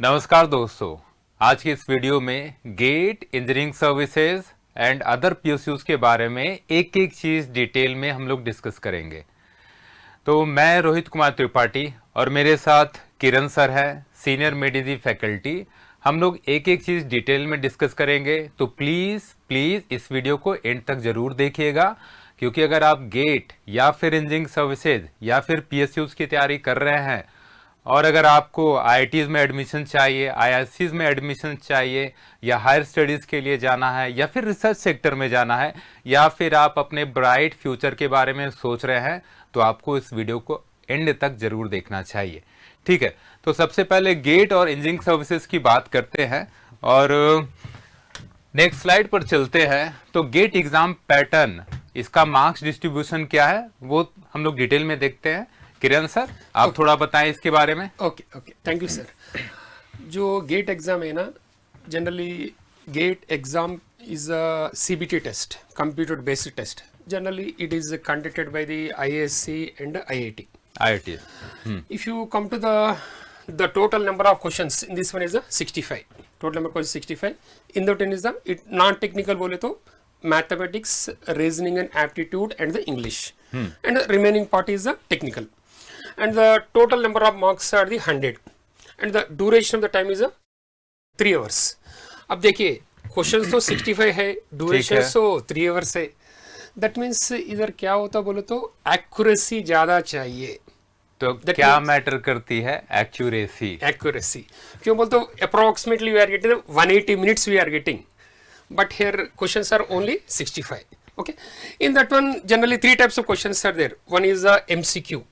नमस्कार दोस्तों, आज की इस वीडियो में GATE engineering services and other PSUs के बारे में एक एक चीज डिटेल में हम लोग डिस्कस करेंगे। तो मैं रोहित कुमार त्रिपाठी और मेरे साथ किरण सर है, सीनियर मेडिजी फैकल्टी। हम लोग एक एक चीज डिटेल में डिस्कस करेंगे, तो प्लीज इस वीडियो को एंड तक जरूर देखिएगा, क्योंकि अगर आप गेट या फिर इंजीनियरिंग सर्विसेज या फिर पीएसयूज की तैयारी कर रहे हैं और अगर आपको आईआईटीज में एडमिशन चाहिए, आईआईएससीज में एडमिशन चाहिए, या हायर स्टडीज के लिए जाना है, या फिर रिसर्च सेक्टर में जाना है, या फिर आप अपने ब्राइट फ्यूचर के बारे में सोच रहे हैं, तो आपको इस वीडियो को एंड तक जरूर देखना चाहिए। ठीक है, तो सबसे पहले गेट और इंजीनियरिंग सर्विसेज की बात करते हैं और नेक्स्ट स्लाइड पर चलते हैं। तो गेट एग्जाम पैटर्न, इसका मार्क्स डिस्ट्रीब्यूशन क्या है वो हम लोग डिटेल में देखते हैं। किरण सर, आप थोड़ा बताएं इसके बारे में। Okay, thank you sir. जो गेट एग्जाम है ना, generally GATE exam is a CBT test, computer based test. Generally, it is conducted by the ISC and IIT. IIT. If you come to the total number of questions in this one is 65. Total number of questions 65. In that one is the non-technical बोले तो mathematics, reasoning and aptitude and the English. And the remaining part is the technical. And the total number of marks are the 100. And the duration of the time is 3 hours. अब देखिए, question तो 65 है, duration तो 3 hours है। That means इधर क्या होता बोले तो एक्यूरेसी ज्यादा चाहिए। तो क्या मैटर करती है एक्यूरेसी? एक्यूरेसी क्यों बोलते हो? Approximately we are getting 180 minutes we are getting, but here questions are only 65। Okay, in that one generally 3 types of questions are there. One is the MCQ.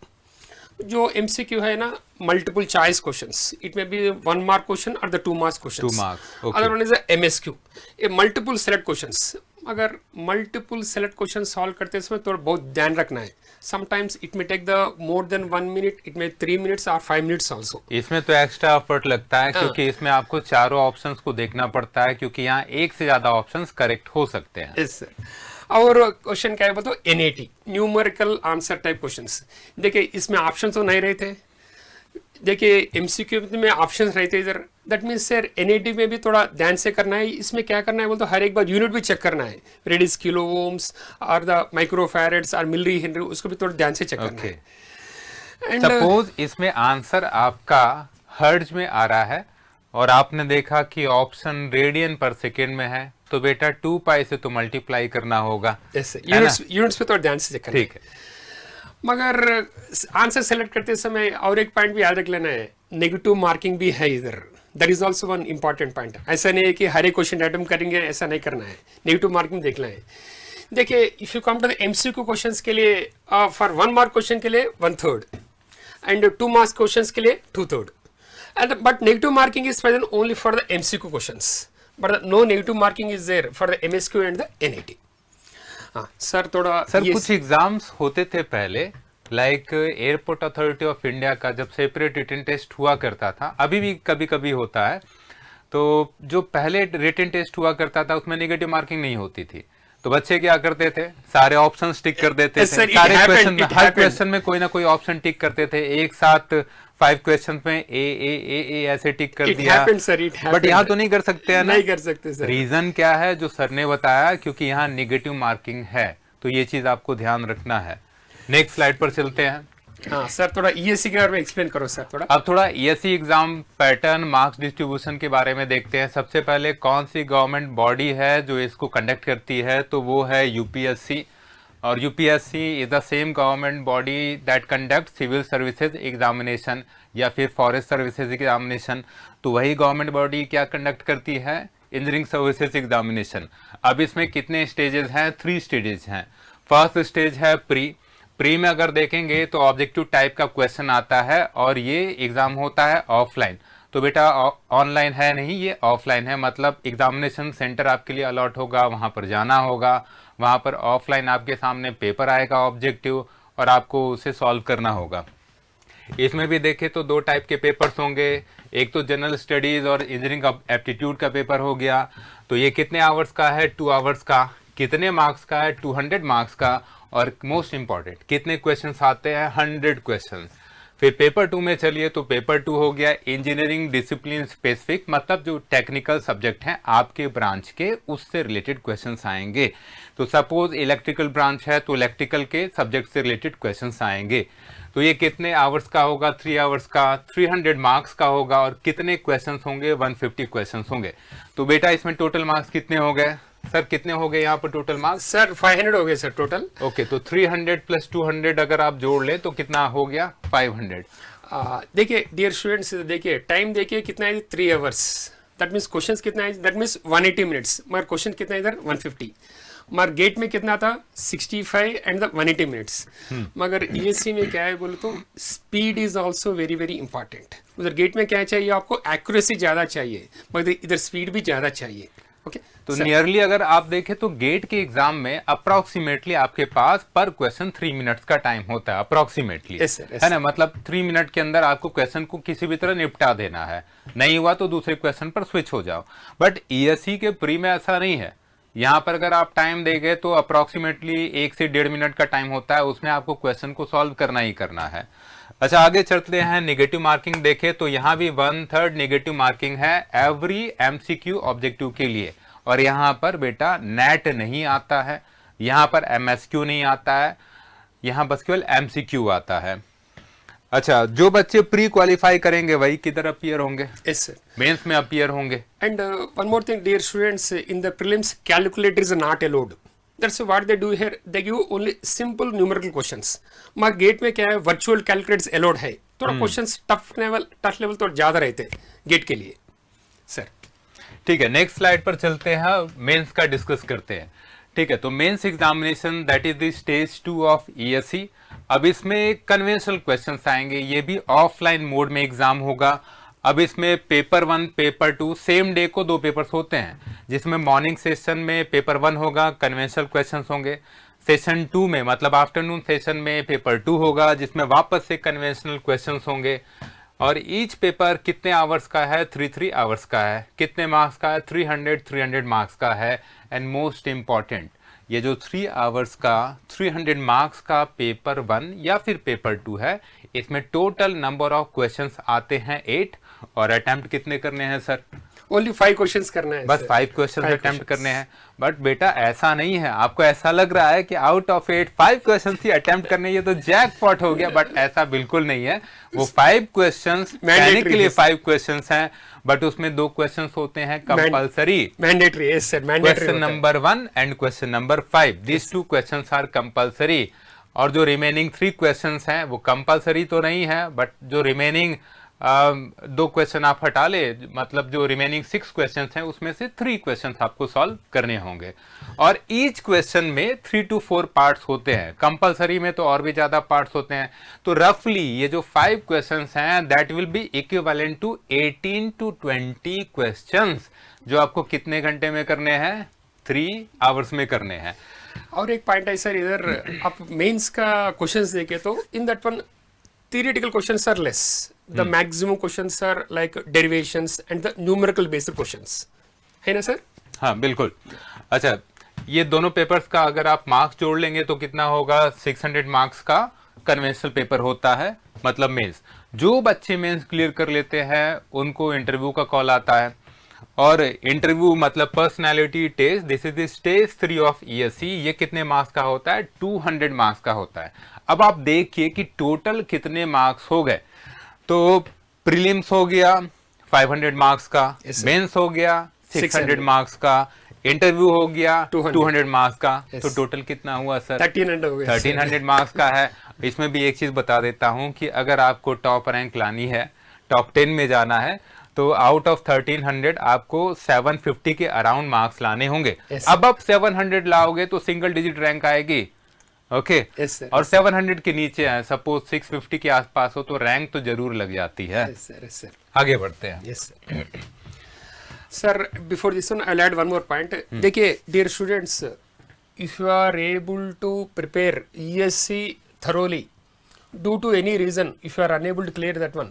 जो MCQ है ना, multiple choice questions, it may be 1 mark question और the 2 marks question. 2 marks, other one is MSQ, a multiple select questions. अगर multiple select question solve करते समय थोड़ा बहुत ध्यान रखना है। Sometimes it may take the more than 1 minute, it may 3 minutes और 5 मिनट्स ऑल्सो। इसमें तो एक्स्ट्रा एफर्ट लगता है, क्योंकि इसमें आपको चारों ऑप्शंस को देखना पड़ता है, क्योंकि यहाँ एक से ज्यादा ऑप्शंस करेक्ट हो सकते हैं। Yes sir. और क्वेश्चन क्या है बताओ? NAT, numerical answer type questions. देखिए, इसमें ऑप्शन तो नहीं रहते। देखिए, MCQ में ऑप्शंस रहते इधर। दैट मीन्स सर NAT में भी थोड़ा ध्यान से करना है। इसमें क्या करना है बोलते, हर एक बार यूनिट भी चेक करना है। रेडिस, किलो ओम्स और द माइक्रोफैरेड्स और मिली हेनरी, उसको भी थोड़ा ध्यान से चेक करना है। सपोज इसमें आंसर आपका हर्ट्ज में आ रहा है और आपने देखा कि ऑप्शन रेडियन पर सेकेंड में है, तो बेटा 2 पाई से तो मल्टीप्लाई करना होगा। यूनिट्स पे तो ध्यान से चेक करना है। ठीक है, मगर आंसर सेलेक्ट करते समय और एक पॉइंट भी याद रख लेना है, नेगेटिव मार्किंग भी है इधर। That is also one important point. ऐसा नहीं है कि हर एक क्वेश्चन अटेम्प्ट करेंगे, ऐसा नहीं करना है। नेगेटिव मार्किंग देखना है। देखिए, if you come to the MCQ questions के लिए, फॉर 1 मार्क क्वेश्चन के लिए 1/3 एंड 2 मार्क्स क्वेश्चंस के लिए 2/3। And but negative marking is present only for the MCQ questions, but no negative marking is there for the MSQ and the NAT. Sir थोड़ा sir कुछ exams होते थे पहले, like airport Authority of India का जब separate written test हुआ करता था, अभी भी कभी कभी होता है, तो जो पहले रिटन टेस्ट हुआ करता था उसमें नेगेटिव मार्किंग नहीं होती थी। तो बच्चे क्या करते थे, सारे ऑप्शन टिक कर देते थे। सारे क्वेश्चन में, हर क्वेश्चन में कोई ना कोई ऑप्शन टिक करते थे। एक साथ 5 क्वेश्चन में ए ऐसे टिक कर दिया। बट यहाँ तो नहीं कर सकते हैं ना? नहीं कर सकते सर। रीजन क्या है जो सर ने बताया, क्योंकि यहाँ नेगेटिव मार्किंग है, तो ये चीज आपको ध्यान रखना है। नेक्स्ट स्लाइड पर चलते हैं। हाँ सर, थोड़ा ESC के बारे में एक्सप्लेन करो सर थोड़ा। अब थोड़ा ESC exam pattern, marks distribution के बारे में देखते हैं। सबसे पहले कौन सी गवर्नमेंट बॉडी है जो इसको कंडक्ट करती है, तो वो है UPSC। और UPSC is the same government body that conduct civil services examination या फिर फॉरेस्ट सर्विसेज एग्जामिनेशन। तो वही गवर्नमेंट बॉडी क्या कंडक्ट करती है? Engineering services examination. अब इसमें कितने स्टेजेस हैं? 3 स्टेजेस हैं। फर्स्ट स्टेज है प्री में अगर देखेंगे तो ऑब्जेक्टिव टाइप का क्वेश्चन आता है और ये एग्जाम होता है ऑफलाइन। तो बेटा ऑनलाइन है नहीं, ये ऑफलाइन है, मतलब एग्जामिनेशन सेंटर आपके लिए अलॉट होगा, वहां पर जाना होगा, वहां पर ऑफलाइन आपके सामने पेपर आएगा ऑब्जेक्टिव और आपको उसे सॉल्व करना होगा। इसमें भी देखें तो 2 टाइप के पेपर्स होंगे, एक तो जनरल स्टडीज और इंजीनियरिंग एप्टीट्यूड का पेपर हो गया। तो ये कितने आवर्स का है? 2 आवर्स का। कितने मार्क्स का है? 200 मार्क्स का। और मोस्ट इंपॉर्टेंट, कितने क्वेश्चंस आते हैं? 100 क्वेश्चंस। फिर पेपर 2 में चलिए तो पेपर 2 हो गया इंजीनियरिंग डिसिप्लिन स्पेसिफिक, मतलब जो टेक्निकल सब्जेक्ट हैं आपके ब्रांच के, उससे रिलेटेड क्वेश्चंस आएंगे। तो सपोज इलेक्ट्रिकल ब्रांच है तो इलेक्ट्रिकल के सब्जेक्ट से रिलेटेड क्वेश्चंस आएंगे। तो ये कितने आवर्स का होगा? 3 आवर्स का, 300 मार्क्स का होगा। और कितने क्वेश्चंस होंगे? 150 क्वेश्चंस होंगे। तो बेटा इसमें टोटल मार्क्स कितने हो गए सर? कितने हो गए यहाँ पर टोटल मार्क्स? सर 500 हो गए सर टोटल। ओके, तो 300 प्लस 200 अगर आप जोड़ लें तो कितना हो गया? 500। देखिए डियर स्टूडेंट्स, देखिए टाइम देखिए कितना है, 3 आवर्स। दैट मीन्स क्वेश्चन कितना है? That means 180 minutes. मगर क्वेश्चन कितना है इधर? 150। मगर गेट में कितना था? 65 एंड द 180 मिनट्स। मगर ईएससी में क्या है बोले तो speed is also very very important. उधर गेट में क्या चाहिए आपको? एक्यूरेसी ज़्यादा चाहिए, मगर इधर स्पीड भी ज़्यादा चाहिए। ओके, तो नियरली अगर आप देखें तो गेट के एग्जाम में अप्रोक्सीमेटली आपके पास पर क्वेश्चन 3 मिनट्स का टाइम होता है, अप्रोक्सीमेटली। है ना? मतलब 3 मिनट के अंदर आपको क्वेश्चन को किसी भी तरह निपटा देना है। नहीं हुआ तो दूसरे क्वेश्चन पर स्विच हो जाओ। बट ईएससी के प्री में ऐसा नहीं है। यहाँ पर अगर आप टाइम देंगे तो अप्रोक्सीमेटली 1 से 1.5 मिनट का टाइम होता है, उसमें आपको क्वेश्चन को सॉल्व करना ही करना है। अच्छा, आगे चलते हैं। नेगेटिव मार्किंग देखें तो यहाँ भी 1/3 नेगेटिव मार्किंग है एवरी एमसीक्यू ऑब्जेक्टिव के लिए। और यहाँ पर बेटा नेट नहीं आता है, यहाँ पर एमएसक्यू नहीं आता है, यहाँ बस केवल एमसीक्यू आता है। अच्छा, जो बच्चे प्री क्वालिफाई करेंगे वही किधर अपीयर होंगे? यस सर, मेंस में अपीयर होंगे। And one more thing dear students, in the prelims calculator is not allowed. That's what they do here, they give only simple numerical questions. मगर GATE में क्या है, वर्चुअल कैलकुलेटर्स अलाउड है। थोड़ा questions tough level तो ज्यादा रहते हैं गेट के लिए सर। ठीक है, नेक्स्ट स्लाइड पर चलते हैं, मेंस का डिस्कस करते हैं। ठीक है, तो mains examination that is the stage 2 of ESC. अब इसमें कन्वेंशनल क्वेश्चंस आएंगे, ये भी ऑफलाइन मोड में एग्जाम होगा। अब इसमें पेपर 1 पेपर 2 सेम डे को 2 पेपर्स होते हैं, जिसमें मॉर्निंग सेशन में पेपर 1 होगा, कन्वेंशनल क्वेश्चंस होंगे। सेशन 2 में मतलब आफ्टरनून सेशन में पेपर 2 होगा, जिसमें वापस से कन्वेंशनल क्वेश्चंस होंगे। और ईच पेपर कितने आवर्स का है? 3 आवर्स का है। कितने मार्क्स का है? 300 मार्क्स का है। एंड मोस्ट इंपॉर्टेंट, ये जो 3 आवर्स का 300 मार्क्स का पेपर 1 या फिर पेपर 2 है, इसमें टोटल नंबर ऑफ क्वेश्चंस आते हैं 8। और अटेम्प्ट कितने करने हैं सर? ओनली 5 क्वेश्चंस करना है, बस 5 क्वेश्चन अटेम्प्ट करने हैं। बट बेटा ऐसा नहीं है, आपको ऐसा लग रहा है कि out of 8 5 question he attempt करने, ये तो जैकपॉट हो गया। बट ऐसा बिल्कुल नहीं है। वो 5 क्वेश्चंस टेक्निकली 5 क्वेश्चंस हैं, बट उसमें 2 क्वेश्चंस होते हैं compulsory, mandatory. Yes sir, mandatory. Question number 1 एंड question number 5, this 2 questions are compulsory. और जो रिमेनिंग 3 क्वेश्चंस हैं वो कंपलसरी तो नहीं है, बट जो रिमेनिंग 2 क्वेश्चन आप हटा ले, मतलब जो रिमेनिंग 6 क्वेश्चंस हैं उसमें से 3 क्वेश्चंस आपको सॉल्व करने होंगे। और ईच क्वेश्चन में 3 to 4 पार्ट्स होते हैं, कंपलसरी में तो और भी ज्यादा पार्ट्स होते हैं। तो रफली ये जो 5 क्वेश्चंस हैं that will be equivalent to 18 to 20 questions, जो आपको कितने घंटे में करने हैं? 3 आवर्स में करने हैं। और एक पॉइंट है सर, इधर आप मेंस का क्वेश्चंस देखे तो इन that one theoretical questions are less. The maximum questions are like derivations and the numerical based questions. है ना सर? हाँ बिल्कुल। अच्छा, ये दोनों पेपर्स का अगर आप मार्क्स जोड़ लेंगे तो कितना होगा? 600 मार्क्स का कन्वेंशनल पेपर होता है, मतलब मेंस। जो बच्चे मेंस क्लियर कर लेते हैं उनको इंटरव्यू का कॉल आता है। और इंटरव्यू मतलब personality test, this is the stage 3 of ESC. ये कितने मार्क्स का होता है? 200 मार्क्स का होता है। अब आप देखिए कि टोटल कितने मार्क्स हो गए। तो प्रीलिम्स हो गया 500 मार्क्स का, मेंस हो गया 600 मार्क्स का, इंटरव्यू हो गया 200 मार्क्स का। तो टोटल कितना हुआ सर? 1300 हो गया। 1300 मार्क्स का है। इसमें भी एक चीज बता देता हूं कि अगर आपको टॉप रैंक लानी है, टॉप 10 में जाना है, तो आउट ऑफ 1300 आपको 750 के अराउंड मार्क्स लाने होंगे। अब आप 700 लाओगे तो सिंगल डिजिट रैंक आएगी। ओके, और 700 के नीचे है, सपोज 650 के आसपास हो, तो रैंक तो जरूर लग जाती है। सर आगे बढ़ते हैं। Yes sir, before this one I will add one more point. देखिए dear students, if you are able to prepare ESC thoroughly, due to any reason if you are unable to clear that one,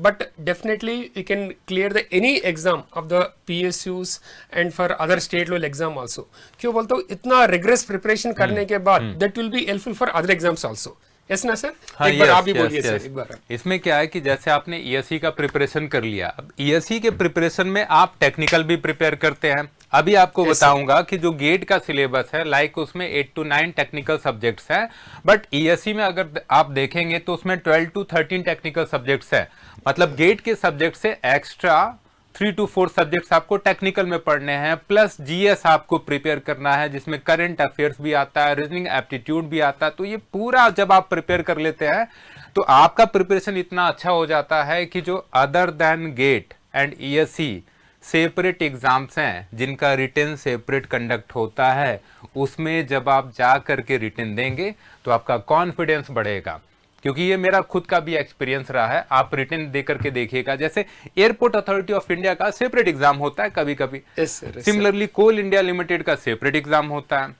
but definitely you can clear the any exam of the PSUs and for other state level exam also. क्यों बोलता हूँ, इतना rigorous preparation करने के बाद that will be helpful for other exams also. Yes ना sir? हाँ, एक बार yes, आप भी yes, बोलिए yes. सर एक बार। इसमें क्या है कि जैसे आपने ईएससी का प्रिपरेशन कर लिया, अब ईएससी के प्रिपरेशन में आप टेक्निकल भी प्रिपेयर करते हैं। अभी आपको Yes, बताऊंगा कि जो गेट का सिलेबस है, लाइक उसमें 8 to 9 टेक्निकल सब्जेक्ट्स हैं, बट ईएससी में अगर आप देखेंगे तो उसमें 12 to 13 टेक्निकल सब्जेक्ट्स है। मतलब गेट के सब्जेक्ट से एक्स्ट्रा 3 to 4 सब्जेक्ट्स आपको टेक्निकल में पढ़ने हैं, प्लस जीएस आपको प्रिपेयर करना है, जिसमें करंट अफेयर्स भी आता है, रीजनिंग एप्टीट्यूड भी आता है। तो ये पूरा जब आप प्रिपेयर कर लेते हैं तो आपका प्रिपरेशन इतना अच्छा हो जाता है कि जो other than GATE and ESC separate exams हैं, जिनका रिटन सेपरेट कंडक्ट होता है, उसमें जब आप जा करके रिटन देंगे तो आपका कॉन्फिडेंस बढ़ेगा। क्योंकि ये मेरा खुद का भी एक्सपीरियंस रहा है। आप रिटन दे करके देखिएगा, जैसे एयरपोर्ट अथॉरिटी ऑफ इंडिया का सेपरेट एग्जाम होता है कभी कभी, सिमिलरली कोल इंडिया लिमिटेड का सेपरेट एग्जाम होता है,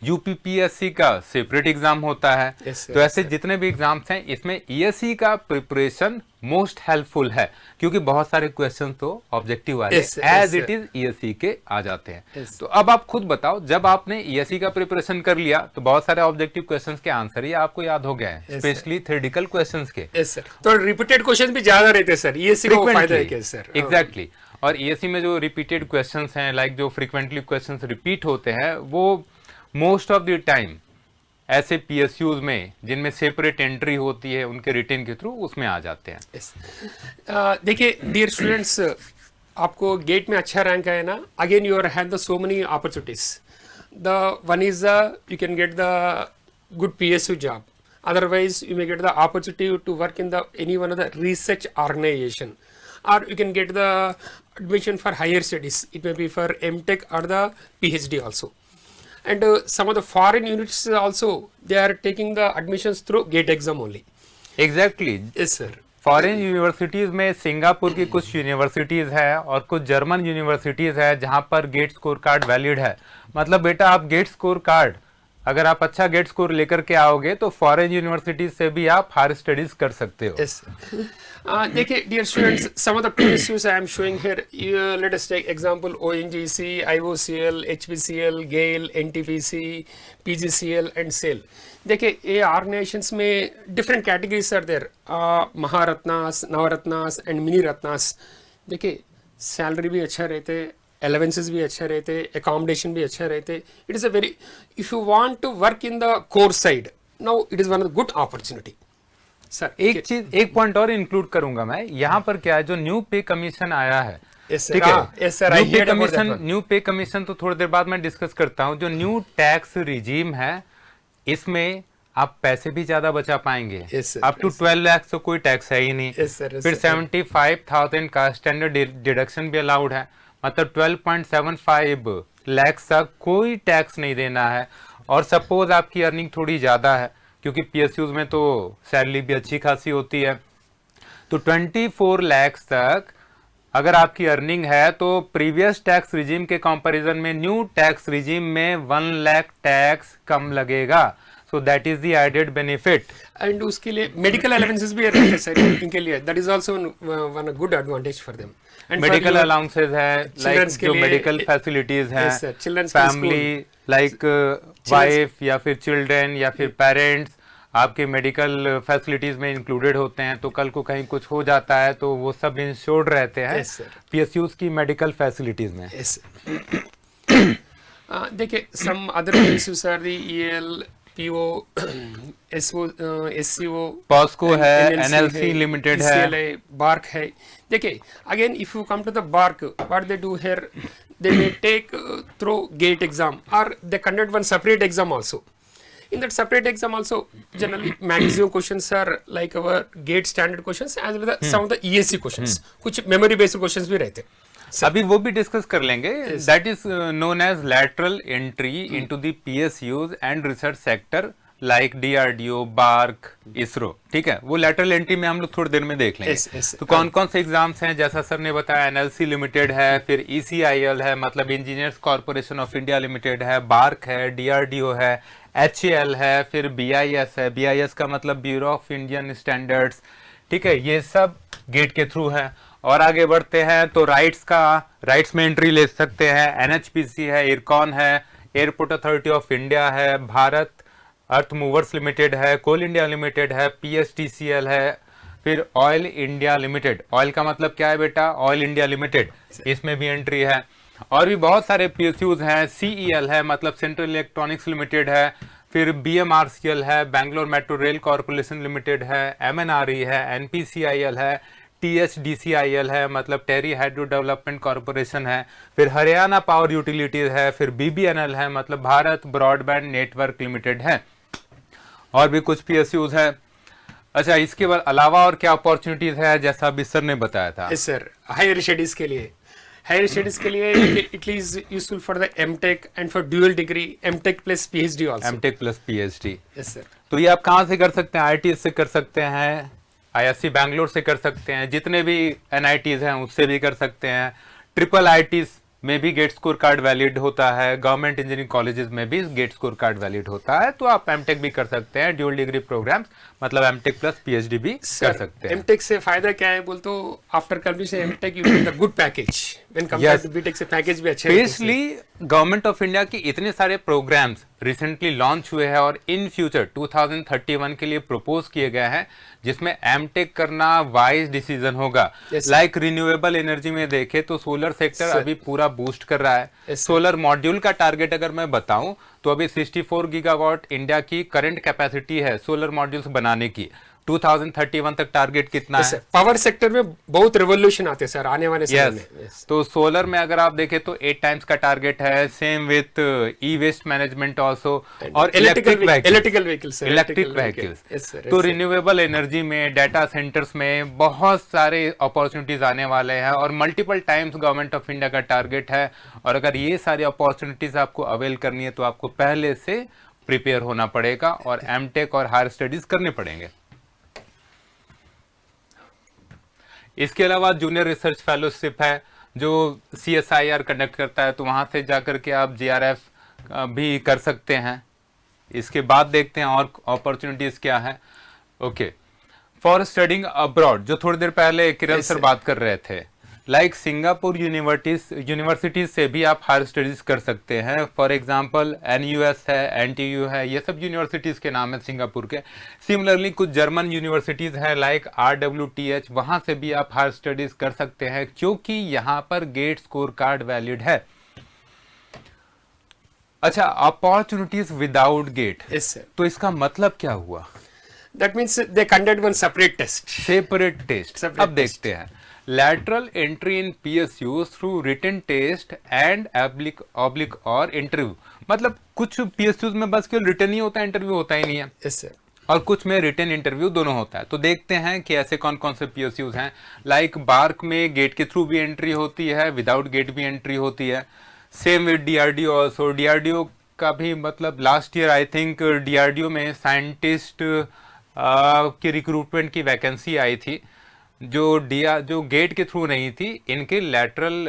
यूपीपीएससी का सेपरेट एग्जाम होता है। तो ऐसे जितने भी एग्जाम्स हैं, इसमें ईएससी का प्रिपरेशन मोस्ट हेल्पफुल है, क्योंकि बहुत सारे क्वेश्चन तो ऑब्जेक्टिव वाले एज इट इज ईएससी के आ जाते हैं। तो अब आप खुद बताओ, जब आपने ईएससी का प्रिपरेशन कर लिया तो बहुत सारे ऑब्जेक्टिव क्वेश्चंस के आंसर ही आपको याद हो गए हैं, स्पेशली थ्योरेटिकल क्वेश्चंस के। तो रिपीटेड क्वेश्चन भी ज्यादा रहते हैं सर, ईएससी का फायदा है क्या सर? एग्जैक्टली। और ईएससी में जो रिपीटेड क्वेश्चंस हैं, लाइक जो फ्रीक्वेंटली क्वेश्चंस रिपीट होते हैं, वो मोस्ट ऑफ द टाइम ऐसे पीएसयूज में जिनमें सेपरेट एंट्री होती है उनके रिटन के थ्रू उसमें आ जाते हैं। देखिए डियर स्टूडेंट्स, आपको गेट में अच्छा रैंक आया ना, again you are have the so many opportunities. The one is you can get the good PSU job, otherwise you may get the opportunity to work in the any one of the research organization, or you can get the admission for higher studies. It may be for MTech or the PhD also. And some of the foreign universities also, they are taking the admissions through GATE exam only. Exactly. Yes sir. Foreign universities में Singapore की कुछ universities है और कुछ German universities है जहां पर gate score card valid है। मतलब बेटा, आप गेट स्कोर कार्ड, अगर आप अच्छा गेट स्कोर लेकर के आओगे तो फॉरेन यूनिवर्सिटीज से भी आप हायर स्टडीज कर सकते हो। Yes. देखिए dear students, some of the PSUs I am showing here. Let us take example ONGC, IOCL, HPCL, GAIL, NTPC, PGCL and SAIL. देखिए ये ऑर्गेनाइजेशंस में different categories are there, Maharatnas, Navratnas and mini ratnas. देखिए salary भी अच्छा रहते, allowances भी अच्छा रहते, एकोमोडेशन भी अच्छा रहते। It is a very, if you want to work in the core side, now it is one of the good opportunity. Sir एक पॉइंट और इंक्लूड करूंगा मैं यहाँ पर, क्या है, जो न्यू पे कमीशन आया है, ठीक है, न्यू पे कमीशन तो थोड़ी देर बाद मैं डिस्कस करता हूँ। जो न्यू टैक्स रिजीम है, इसमें आप पैसे भी ज्यादा बचा पाएंगे। अप टू 12 लाख तो कोई टैक्स है ही नहीं। फिर 75,000 का स्टैंडर्ड डिडक्शन भी अलाउड है, मतलब 12.75 लाख तक कोई टैक्स नहीं देना है। और सपोज आपकी अर्निंग थोड़ी ज्यादा है, क्योंकि पीएसयूज में तो सैलरी भी अच्छी खासी होती है, तो 24 लाख तक अगर आपकी अर्निंग है तो प्रीवियस टैक्स रिजीम के कंपैरिजन में न्यू टैक्स रिजीम में 1 लाख टैक्स कम लगेगा। So that is the added benefit. And उसके लिए मेडिकल अलाउंसेस भी रहते हैं सर इनके लिए, that is also one good advantage for them. And medical allowances है, लाइक जो मेडिकल फैसिलिटीज हैं, फैमिली लाइक वाइफ या फिर चिल्ड्रन या फिर पेरेंट्स आपके मेडिकल फैसिलिटीज में इंक्लूडेड होते हैं। तो कल को कहीं कुछ हो जाता है तो वो सब इंश्योर्ड रहते हैं पीएसयूज की मेडिकल फैसिलिटीज में। देखिए some other PSUs are the EL, PO, SCO, POSCO है, एनएलसी लिमिटेड है, बार्क है। देखिए again if you come to the BARC, what they do here, they may take through GATE exam, or they conduct one separate exam also. In that separate exam also, generally maximum questions are like our GATE standard questions as well as some of the ESC questions. कुछ memory based questions भी रहते हैं। अभी वो भी discuss कर लेंगे। That is known as lateral entry into the PSUs and research sector like DRDO, BARC, ISRO. ठीक है, वो लेटरल एंट्री में हम लोग थोड़ी देर में देख लेंगे। तो कौन कौन से एग्जाम्स हैं, जैसा सर ने बताया, एनएलसी लिमिटेड है, फिर ECIL है, मतलब engineers corporation of India limited है, बार्क है, DRDO है, HAL है, फिर BIS है, BIS का मतलब ब्यूरो ऑफ इंडियन स्टैंडर्ड्स। ठीक है, ये सब गेट के थ्रू है। और आगे बढ़ते हैं तो राइट्स में एंट्री ले सकते हैं, NHPC है, इरकॉन है, एयरपोर्ट अथॉरिटी ऑफ इंडिया है, भारत अर्थ मूवर्स लिमिटेड है, कोल इंडिया लिमिटेड है, PSTCL है, फिर ऑयल इंडिया लिमिटेड। ऑयल का मतलब क्या है बेटा? ऑयल इंडिया लिमिटेड, इसमें भी एंट्री है। और भी बहुत सारे PSUs हैं। CEL है, मतलब सेंट्रल इलेक्ट्रॉनिक्स लिमिटेड है, फिर BMRCL है, Bangalore metro rail corporation limited है, MNRE है, NPCIL है, THDCIL है, मतलब टेरी हाइड्रो डेवलपमेंट कॉर्पोरेशन है, फिर हरियाणा पावर यूटिलिटीज है, फिर BBNL है, मतलब भारत ब्रॉडबैंड नेटवर्क लिमिटेड है। और भी कुछ PSUs है। अच्छा, इसके बाद अलावा और क्या अपॉर्चुनिटीज है, जैसा अभी सर ने बताया था? यस सर, हायर स्टडीज के लिए, it is useful for the MTech and for dual degree, MTech plus PhD also. MTech plus PhD। Yes sir. तो ये आप कहाँ से कर सकते हैं? IIT से कर सकते हैं, ISC बैंगलोर से कर सकते हैं, जितने भी NITs हैं उससे भी कर सकते हैं। ट्रिपल IITs में भी गेट स्कोर कार्ड वैलिड होता है, गवर्नमेंट इंजीनियरिंग कॉलेजेस में भी गेट स्कोर कार्ड वैलिड होता है। तो आप MTech भी कर सकते हैं, ड्यूअल डिग्री प्रोग्राम्स, मतलब MTech प्लस PhD भी कर सकते हैं। MTech से फायदा क्या है बोल तो, after completion MTech you get the good package when compared to BTech से पैकेज भी अच्छे। स्पेशली गवर्नमेंट ऑफ इंडिया की इतने सारे प्रोग्राम्स रिसेंटली लॉन्च हुए हैं और इन फ्यूचर 2031 के लिए प्रपोज किए गए हैं, जिसमें MTech करना वाइज डिसीजन होगा। लाइक रिन्यूएबल एनर्जी में देखें तो सोलर सेक्टर अभी पूरा बूस्ट कर रहा है। सोलर मॉड्यूल का टारगेट अगर मैं बताऊं तो अभी 64 गीगावाट इंडिया की करंट कैपेसिटी है सोलर मॉड्यूल्स बनाने की। 2031 तक टारगेट कितना है? पावर सेक्टर में बहुत रिवोल्यूशन आते हैं सर आने वाले समय में। तो सोलर में अगर आप देखें तो 8 टाइम्स का टारगेट है। Same with e waste management also, और इलेक्ट्रिक व्हीकल्स। तो रिन्यूएबल एनर्जी में, डाटा सेंटर्स में बहुत सारे अपॉर्चुनिटीज आने वाले हैं और multiple times government of India का टारगेट है। और अगर ये सारी अपॉर्चुनिटीज आपको अवेल करनी है तो आपको पहले से प्रिपेयर होना पड़ेगा और MTech और हायर स्टडीज करने पड़ेंगे। इसके अलावा जूनियर रिसर्च फेलोशिप है जो CSIR कंडक्ट करता है, तो वहां से जाकर के आप JRF भी कर सकते हैं। इसके बाद देखते हैं और अपॉर्चुनिटीज क्या है। ओके, फॉर स्टडिंग अब्रॉड, जो थोड़ी देर पहले किरण सर बात कर रहे थे, लाइक सिंगापुर यूनिवर्सिटीज से भी आप हायर स्टडीज कर सकते हैं। फॉर एग्जांपल NUS है, NTU है, ये सब यूनिवर्सिटीज के नाम है सिंगापुर के। सिमिलरली कुछ जर्मन यूनिवर्सिटीज हैं लाइक RWTH, वहां से भी आप हायर स्टडीज कर सकते हैं क्योंकि यहाँ पर गेट स्कोर कार्ड वैलिड है। अच्छा, अपॉर्चुनिटीज विदाउट गेट, तो इसका मतलब क्या हुआ? That means they conduct one separate test. Separate test. अब देखते हैं। lateral entry in PSUs through written test and oblique और interview, मतलब कुछ PSUs में बस केवल रिटर्न ही होता है, इंटरव्यू होता ही नहीं है। yes, sir. और कुछ में रिटर्न इंटरव्यू दोनों होता है। तो देखते हैं कि ऐसे कौन कौन से PSUs हैं। लाइक बार्क में गेट के थ्रू भी एंट्री होती है, विदाउट गेट भी एंट्री होती है। Same with DRDO also. DRDO का भी मतलब last year I think DRDO में साइंटिस्ट की रिक्रूटमेंट की वैकेंसी आई थी जो गेट के थ्रू नहीं थी, इनके लैटरल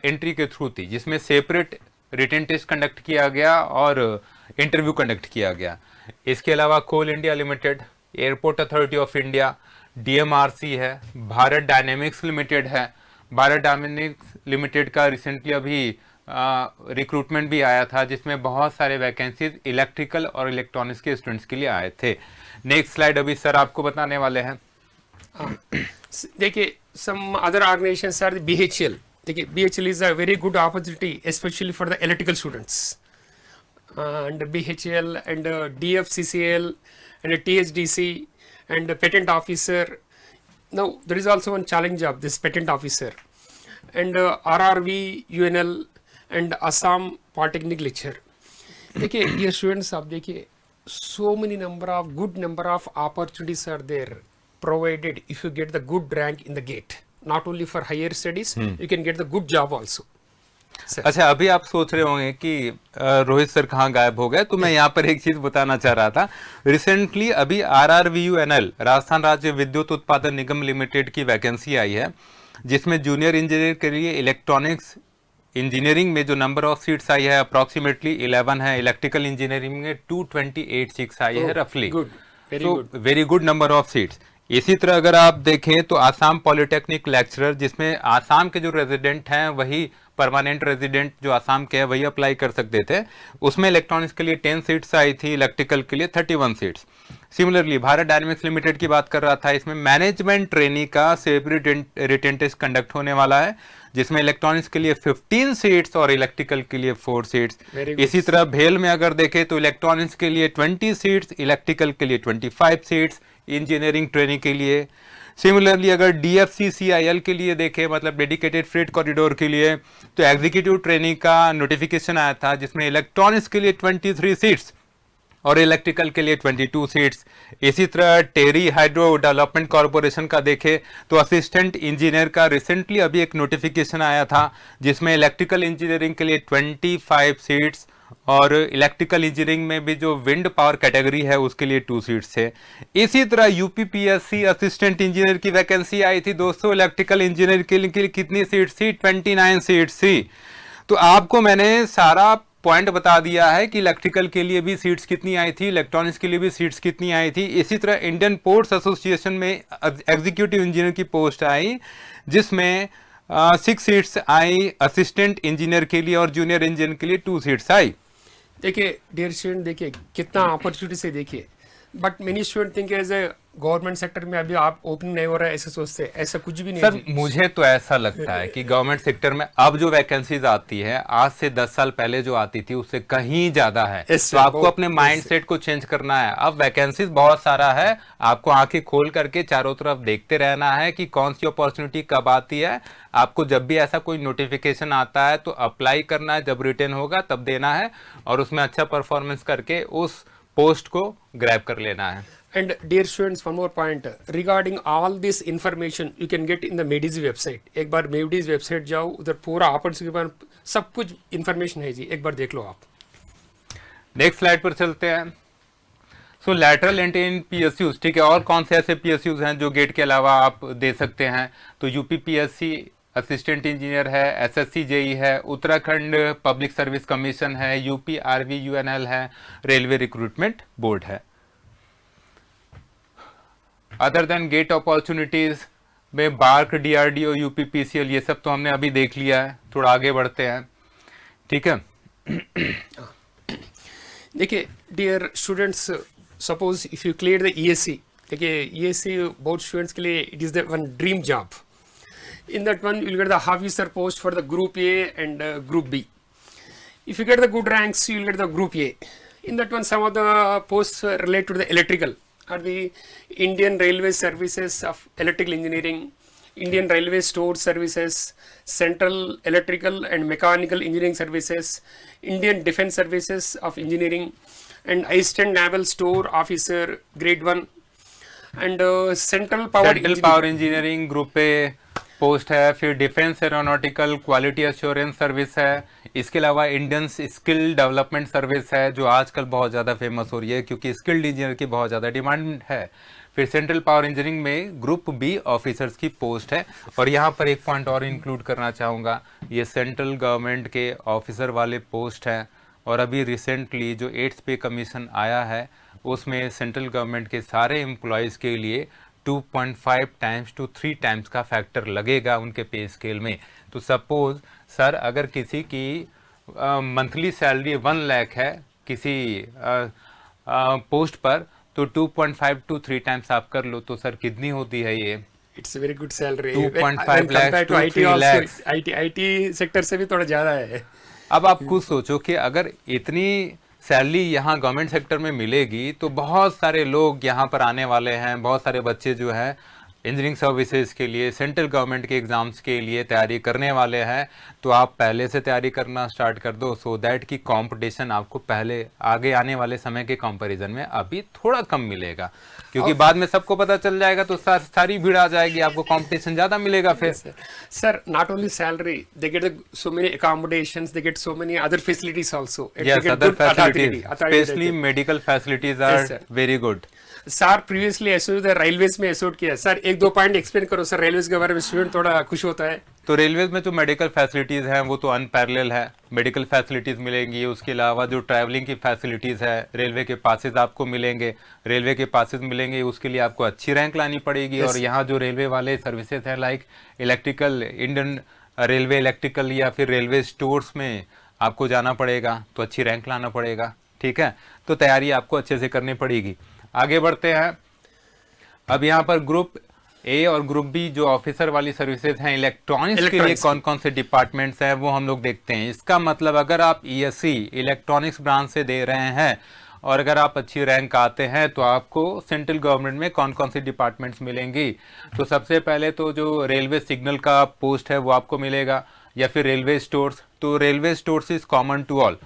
एंट्री के थ्रू थी, जिसमें सेपरेट रिटन टेस्ट कंडक्ट किया गया और इंटरव्यू कंडक्ट किया गया। इसके अलावा Coal India Limited, Airport Authority of India, DMRC है, भारत डायनेमिक्स लिमिटेड है। भारत डायनेमिक्स लिमिटेड का रिसेंटली अभी रिक्रूटमेंट भी आया था, जिसमें बहुत सारे वैकेंसीज इलेक्ट्रिकल और इलेक्ट्रॉनिक्स के स्टूडेंट्स के लिए आए थे। नेक्स्ट स्लाइड अभी सर आपको बताने वाले हैं। देखिए, some other organizations are the BHL. देखिए, BHL is a very good opportunity, especially for the electrical students. And BHL and DFCCL and THDC and patent officer. Now there is also one challenge job, this patent officer, and RRV, UNL and Assam Polytechnic lecturer. देखिए, ये students आप देखिए, so many good number of opportunities are there, provided if you get the good rank in the gate. Not only for higher studies, you can get the good job also. अच्छा, अभी आप सोच रहे होंगे कि Rohit sir कहाँ गायब हो गए, तो मैं यहाँ पर एक चीज बताना चाह रहा था। रिसेंटली अभी RRVUNL, राजस्थान राज्य विद्युत उत्पादन निगम लिमिटेड की वैकेंसी आई है, जिसमें जूनियर इंजीनियर के लिए इलेक्ट्रॉनिक्स इंजीनियरिंग में जो नंबर ऑफ सीट्स आई है अप्रोक्सीमेटली 11 है। इलेक्ट्रिकल इंजीनियरिंग में 228 सीट्स आई है रफली। Very good number of seats. इसी तरह अगर आप देखें तो आसाम पॉलिटेक्निक लेक्चरर, जिसमें आसाम के जो रेजिडेंट हैं वही परमानेंट रेजिडेंट जो आसाम के हैं वही अप्लाई कर सकते थे, उसमें इलेक्ट्रॉनिक्स के लिए 10 सीट्स आई थी, इलेक्ट्रिकल के लिए 31 seats. Similarly Bharat Dynamics limited की बात कर रहा था, इसमें मैनेजमेंट ट्रेनी का सेपरेट रिटन टेस्ट कंडक्ट होने वाला है, जिसमें इलेक्ट्रॉनिक्स के लिए 15 सीट्स और इलेक्ट्रिकल के लिए 4 सीट्स। इसी तरह भेल में अगर देखें तो इलेक्ट्रॉनिक्स के लिए 20 सीट्स, इलेक्ट्रिकल के लिए 25 सीट्स इंजीनियरिंग ट्रेनिंग के लिए। सिमिलरली अगर DFCCIL के लिए देखें, मतलब डेडिकेटेड फ्रेट कॉरिडोर के लिए, तो एग्जीक्यूटिव ट्रेनिंग का नोटिफिकेशन आया था, जिसमें इलेक्ट्रॉनिक्स के लिए 23 सीट्स और इलेक्ट्रिकल के लिए 22 सीट्स। इसी तरह टेरी हाइड्रो डेवलपमेंट कॉरपोरेशन का देखें तो असिस्टेंट इंजीनियर का रिसेंटली अभी एक नोटिफिकेशन आया था, जिसमें इलेक्ट्रिकल इंजीनियरिंग के लिए 25 सीट्स और इलेक्ट्रिकल इंजीनियरिंग में भी जो विंड पावर कैटेगरी है उसके लिए 2 सीट्स है। इसी तरह UPPSC असिस्टेंट इंजीनियर की वैकेंसी आई थी दोस्तों, इलेक्ट्रिकल इंजीनियर के लिए कितनी सीट्स थी? 29 सीट्स थी। तो आपको मैंने सारा पॉइंट बता दिया है कि इलेक्ट्रिकल के लिए भी सीट्स कितनी आई थी, इलेक्ट्रॉनिक्स के लिए भी सीट्स कितनी आई थी। इसी तरह इंडियन पोर्ट्स एसोसिएशन में एग्जीक्यूटिव इंजीनियर की पोस्ट आई, जिसमें 6 सीट्स आई असिस्टेंट इंजीनियर के लिए और जूनियर इंजीनियर के लिए 2 सीट्स आई। देखिए डियर स्टूडेंट, देखिए कितना अपॉर्चुनिटी से देखिए, but many student think as a government sector में अभी आप ओपनिंग नहीं हो रहा है ऐसे सोचते हैं, ऐसा कुछ भी नहीं सर है। मुझे तो ऐसा लगता है कि गवर्नमेंट सेक्टर में अब जो वैकेंसीज आती है आज से 10 साल पहले जो आती थी उससे कहीं ज्यादा है। तो आपको अपने माइंड सेट को चेंज करना है। अब वैकेंसीज बहुत सारा है, आपको आंखें खोल करके चारों तरफ देखते रहना है कि कौन सी अपॉर्चुनिटी कब आती है। आपको जब भी ऐसा कोई नोटिफिकेशन आता है तो अप्लाई करना है, जब रिटर्न होगा तब देना है और उसमें अच्छा परफॉर्मेंस करके उस पोस्ट को ग्रैब कर लेना है। And dear students, one more point regarding all this information you can get in the Mediz website. एक बार Mediz website जाओ, उधर पूरा अपॉर्चुनिटी के बारे में सब कुछ इंफॉर्मेशन है जी, एक बार देख लो आप। नेक्स्ट स्लाइड पर चलते हैं। सो लैटरल एंट्री इन PSUs, ठीक है। और कौन से ऐसे PSUs हैं जो गेट के अलावा आप दे सकते हैं? तो UPPSC असिस्टेंट इंजीनियर है, SSC JE है, उत्तराखंड पब्लिक सर्विस कमीशन है, UPRV UNL है, रेलवे रिक्रूटमेंट बोर्ड है। अदर देन गेट अपॉर्चुनिटीज में बार्क, DRDO, UPPCL, ये सब तो हमने अभी देख लिया है। थोड़ा आगे बढ़ते हैं, ठीक है। देखिए dear students, suppose if you clear the ESC, देखिए ESC बहुत स्टूडेंट्स के लिए it is the one dream job. In that one, you'll get the officer post for the Group A and Group B. If you get the good ranks, you'll get the Group A. In that one, some of the posts relate to the electrical are the Indian Railway Services of Electrical Engineering, Indian Railway Store Services, Central Electrical and Mechanical Engineering Services, Indian Defense Services of Engineering, and Assistant Naval Store Officer Grade 1, and Central Power Engineering Group A post है। फिर defence aeronautical quality assurance service है। इसके अलावा Indian skill development service है जो आजकल बहुत ज़्यादा फेमस हो रही है क्योंकि स्किल्ड इंजीनियर की बहुत ज़्यादा डिमांड है। फिर सेंट्रल पावर इंजीनियरिंग में ग्रुप B ऑफिसर्स की पोस्ट है। और यहाँ पर एक पॉइंट और इंक्लूड करना चाहूँगा, ये सेंट्रल गवर्नमेंट के ऑफिसर वाले पोस्ट हैं। और अभी रिसेंटली जो 8th पे कमीशन आया है उसमें सेंट्रल गवर्नमेंट के सारे एम्प्लॉयज़ के लिए 2.5 टाइम्स टू 3 टाइम्स का फैक्टर लगेगा उनके पे स्केल में। तो सपोज सर अगर किसी की मंथली सैलरी 1 लाख है किसी पोस्ट पर, तो 2.5 टू 3 टाइम्स आप कर लो तो सर कितनी होती है ये? It's very good salary. 2.5 lakh to 3 lakh. IT sector से भी थोड़ा ज़्यादा है। अब आप खुद सोचो कि अगर इतनी सैलरी यहाँ गवर्नमेंट सेक्टर में मिलेगी तो बहुत सारे लोग यहाँ पर आने वाले हैं। बहुत सारे बच्चे जो हैं इंजीनियरिंग सर्विसेज के लिए, सेंट्रल गवर्नमेंट के एग्जाम्स के लिए तैयारी करने वाले हैं। तो आप पहले से तैयारी करना स्टार्ट कर दो सो दैट कि कंपटीशन आपको पहले आगे आने वाले समय के कंपैरिजन में अभी थोड़ा कम मिलेगा, क्योंकि बाद में सबको पता चल जाएगा तो सारी भीड़ आ जाएगी, आपको कंपटीशन ज्यादा मिलेगा। फिर sir not only salary, they get so many accommodations, they get so many other facilities also. Yes, other facilities, specially medical facilities are very good. Sir previously एसओ रेलवेज में एसोट किया सर, एक दो पॉइंट एक्सप्लेन करो sir railways के बारे में, स्टूडेंट थोड़ा खुश होता है। तो रेलवेज में जो मेडिकल फैसिलिटीज हैं वो तो अनपैरेलल है, मेडिकल फैसिलिटीज मिलेंगी। उसके अलावा जो ट्रैवलिंग की फैसिलिटीज है, रेलवे के पासेज आपको मिलेंगे। रेलवे के पासेज मिलेंगे उसके लिए आपको अच्छी रैंक लानी पड़ेगी। और यहाँ जो रेलवे वाले सर्विसेज हैं like electrical, Indian railway electrical या फिर रेलवे स्टोर्स में आपको जाना पड़ेगा, तो अच्छी रैंक लाना पड़ेगा। ठीक है, तो तैयारी आपको अच्छे से करनी पड़ेगी। आगे बढ़ते हैं। अब यहाँ पर ग्रुप ए और ग्रुप बी जो ऑफिसर वाली सर्विसेज हैं इलेक्ट्रॉनिक्स के लिए कौन कौन से डिपार्टमेंट्स हैं वो हम लोग देखते हैं। इसका मतलब अगर आप ईएससी इलेक्ट्रॉनिक्स ब्रांच से दे रहे हैं और अगर आप अच्छी रैंक आते हैं तो आपको सेंट्रल गवर्नमेंट में कौन कौन सी डिपार्टमेंट्स मिलेंगी। तो सबसे पहले तो जो रेलवे सिग्नल का पोस्ट है वो आपको मिलेगा, या फिर रेलवे स्टोर्स। तो railway stores is common to all,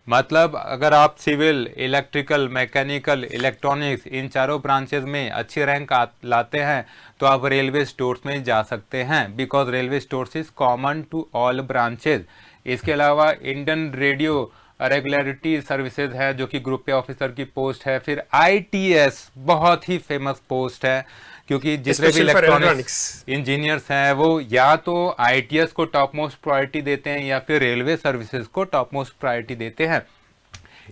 मतलब अगर आप सिविल, इलेक्ट्रिकल, मैकेनिकल, इलेक्ट्रॉनिक्स इन चारों ब्रांचेज में अच्छी रैंक लाते हैं तो आप रेलवे स्टोर्स में जा सकते हैं, because railway stores is common to all branches. इसके अलावा इंडियन रेडियो रेगुलरिटी सर्विसेज है जो कि ग्रुप ए ऑफिसर की पोस्ट है। फिर आईटीएस बहुत ही फेमस पोस्ट है, क्योंकि जितने भी इलेक्ट्रॉनिक्स इंजीनियर्स हैं वो या तो आईटीएस को टॉप मोस्ट प्रायोरिटी देते हैं या फिर रेलवे सर्विसेज को टॉप मोस्ट प्रायोरिटी देते हैं।